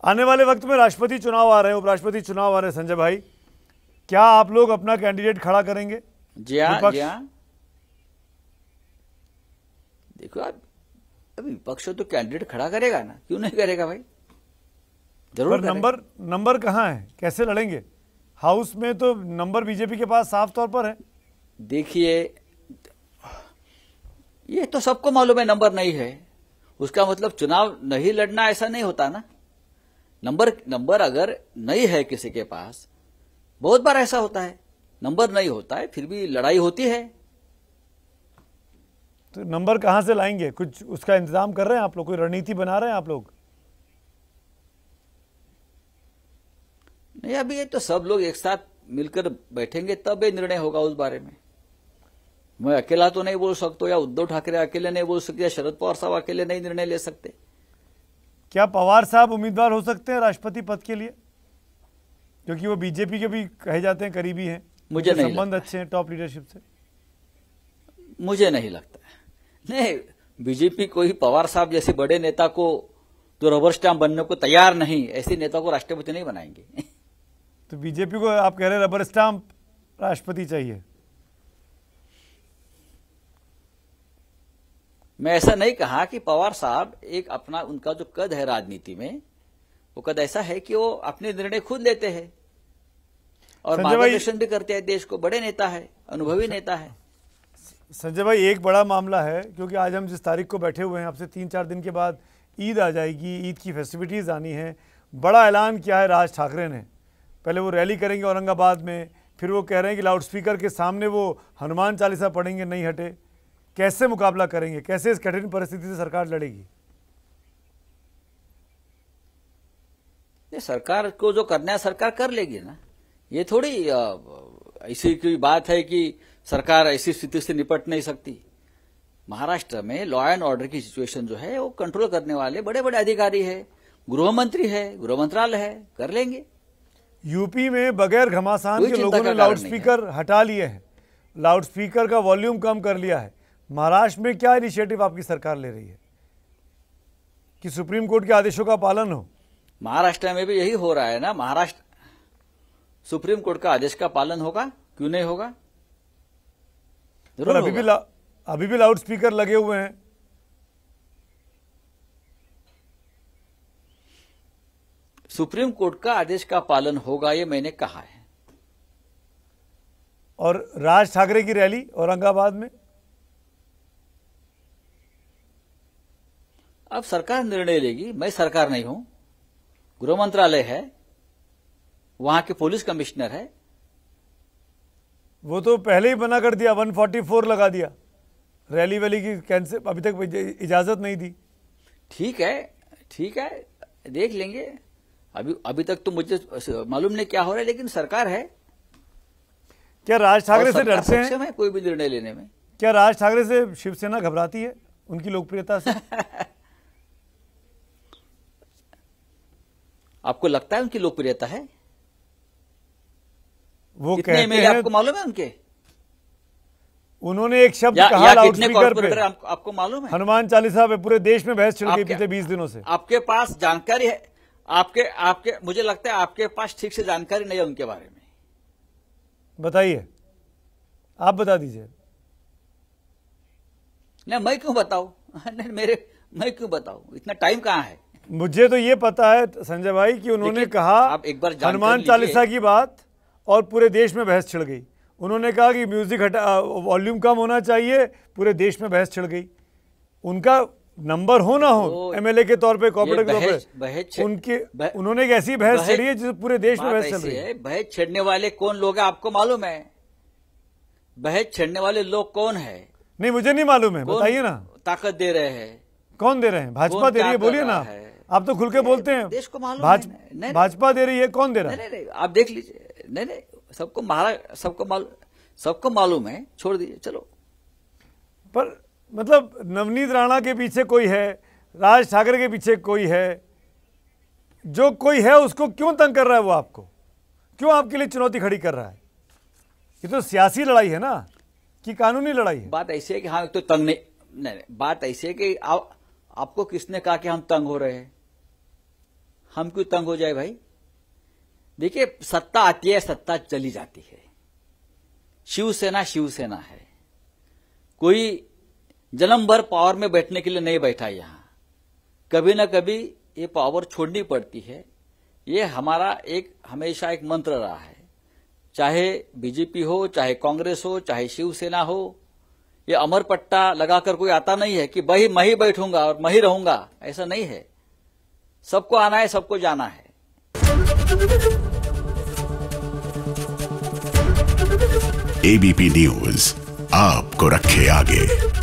आने वाले वक्त में राष्ट्रपति चुनाव आ रहे हैं, उपराष्ट्रपति चुनाव आ रहे हैं संजय भाई, क्या आप लोग अपना कैंडिडेट खड़ा करेंगे? जी हाँ, जी हाँ। देखो आप, अभी विपक्ष तो कैंडिडेट खड़ा करेगा ना, क्यों नहीं करेगा भाई, जरूर पर नंबर कहाँ है, कैसे लड़ेंगे? हाउस में तो नंबर बीजेपी के पास साफ तौर पर है। देखिए, ये तो सबको मालूम है नंबर नहीं है, उसका मतलब चुनाव नहीं लड़ना ऐसा नहीं होता ना। नंबर अगर नहीं है किसी के पास, बहुत बार ऐसा होता है, नंबर नहीं होता है फिर भी लड़ाई होती है। तो नंबर कहां से लाएंगे? कुछ उसका इंतजाम कर रहे हैं आप लोग? कोई रणनीति बना रहे हैं आप लोग? नहीं, अभी ये तो सब लोग एक साथ मिलकर बैठेंगे तब ये निर्णय होगा उस बारे में। मैं अकेला तो नहीं बोल सकता, या उद्धव ठाकरे अकेले नहीं बोल सकते, या शरद पवार साहब अकेले नहीं निर्णय ले सकते। क्या पवार साहब उम्मीदवार हो सकते हैं राष्ट्रपति पद के लिए, क्योंकि वो बीजेपी के भी कहे जाते हैं करीबी हैं, मुझे नहीं संबंध अच्छे हैं टॉप लीडरशिप से? मुझे नहीं लगता। नहीं, बीजेपी कोई पवार साहब जैसे बड़े नेता को जो रबर स्टाम्प बनने को तैयार नहीं, ऐसे नेता को राष्ट्रपति नहीं बनाएंगे। तो बीजेपी को आप कह रहे हैं रबर स्टाम्प राष्ट्रपति चाहिए? मैं ऐसा नहीं कहा कि पवार साहब एक अपना, उनका जो कद है राजनीति में, वो कद ऐसा है कि वो अपने निर्णय खुद लेते हैं और मार्गदर्शन भी करते हैं देश को। बड़े नेता है, अनुभवी नेता है। संजय भाई, एक बड़ा मामला है, क्योंकि आज हम जिस तारीख को बैठे हुए हैं, अब से 3-4 दिन के बाद ईद आ जाएगी, ईद की फेस्टिविटीज़ आनी है। बड़ा ऐलान किया है राज ठाकरे ने, पहले वो रैली करेंगे औरंगाबाद में, फिर वो कह रहे हैं कि लाउड स्पीकर के सामने वो हनुमान चालीसा पढ़ेंगे, नहीं हटे। कैसे मुकाबला करेंगे, कैसे इस कठिन परिस्थिति से सरकार लड़ेगी? ये सरकार को जो करना है सरकार कर लेगी ना। ये थोड़ी ऐसी कोई बात है कि सरकार ऐसी स्थिति से निपट नहीं सकती। महाराष्ट्र में लॉ एंड ऑर्डर की सिचुएशन जो है वो कंट्रोल करने वाले बड़े बड़े अधिकारी है, गृह मंत्री है, गृह मंत्रालय है, कर लेंगे। यूपी में बगैर घमासान के लोगों ने लाउड स्पीकर हटा लिए हैं, लाउड स्पीकर का वॉल्यूम कम कर लिया है। महाराष्ट्र में क्या इनिशिएटिव आपकी सरकार ले रही है कि सुप्रीम कोर्ट के आदेशों का पालन हो? महाराष्ट्र में भी यही हो रहा है ना। महाराष्ट्र सुप्रीम कोर्ट का आदेश का पालन होगा, क्यों नहीं होगा, जरूर होगा। अभी भी लाउड स्पीकर लगे हुए हैं। सुप्रीम कोर्ट का आदेश का पालन होगा, ये मैंने कहा है। और राज ठाकरे की रैली औरंगाबाद में, अब सरकार निर्णय लेगी। मैं सरकार नहीं हूं, गृह मंत्रालय है, वहां के पुलिस कमिश्नर है। वो तो पहले ही मना कर दिया, 144 लगा दिया, रैली वैली की कैंसिल, अभी तक इजाजत नहीं दी। ठीक है, ठीक है, देख लेंगे। अभी तक तो मुझे मालूम नहीं क्या हो रहा है, लेकिन सरकार है। क्या राज ठाकरे से डरते हैं? सक्षम है कोई भी निर्णय लेने में। क्या राज ठाकरे से शिवसेना घबराती है उनकी लोकप्रियता से? आपको लगता है उनकी लोकप्रियता है? वो कितने एमएलए आपको मालूम है उनके? उन्होंने एक शब्द कहा लाउड स्पीकर पे, आपको मालूम है? हनुमान चालीसा पे पूरे देश में बहस छिड़ गई पिछले 20 दिनों से। आपके पास जानकारी है? आपके मुझे लगता है आपके पास ठीक से जानकारी नहीं है उनके बारे में। बताइए, आप बता दीजिए। नहीं, मैं क्यों बताऊं? मैं क्यों बताऊं? इतना टाइम कहां है? मुझे तो ये पता है संजय भाई कि उन्होंने कहा आप एक बार हनुमान चालीसा की बात और पूरे देश में बहस छिड़ गई। उन्होंने कहा कि म्यूजिक वॉल्यूम कम होना चाहिए, पूरे देश में बहस छिड़ गई। उनका नंबर हो ना हो एमएलए के तौर पे, कॉर्पोरेट के तौर पे, उन्होंने एक ऐसी बहस छेड़ी है जिसे पूरे देश में बहस चल रही है। बहस छेड़ने वाले कौन लोग हैं आपको मालूम है? बहस छेड़ने वाले लोग कौन है? नहीं, मुझे नहीं मालूम है, बताइए ना। ताकत दे रहे हैं? कौन दे रहे हैं? भाजपा दे रही है, बोलिए ना। आप तो खुल के बोलते हैं, देश को मालूम है। भाजपा दे रही है, कौन दे रहा है? नहीं, आप देख लीजिए। नहीं, सबको मालूम है, छोड़ दीजिए, चलो। पर मतलब नवनीत राणा के पीछे कोई है, राज ठाकरे के पीछे कोई है, जो कोई है उसको क्यों तंग कर रहा है? वो आपको क्यों आपके लिए चुनौती खड़ी कर रहा है? ये तो सियासी लड़ाई है ना, कि कानूनी लड़ाई है? बात ऐसी है कि हाँ, तो तंग नहीं, बात ऐसी है कि आपको किसने कहा कि हम तंग हो रहे हैं? हम क्यों तंग हो जाए भाई? देखिए, सत्ता आती है, सत्ता चली जाती है। शिवसेना शिवसेना है। कोई जन्म भर पावर में बैठने के लिए नहीं बैठा यहां। कभी ना कभी ये पावर छोड़नी पड़ती है। ये हमारा एक हमेशा एक मंत्र रहा है। चाहे बीजेपी हो, चाहे कांग्रेस हो, चाहे शिवसेना हो, ये अमर पट्टा लगाकर कोई आता नहीं है कि भाई मैं ही बैठूंगा और मैं ही रहूंगा। ऐसा नहीं है। सबको आना है, सबको जाना है। एबीपी न्यूज आपको रखे आगे।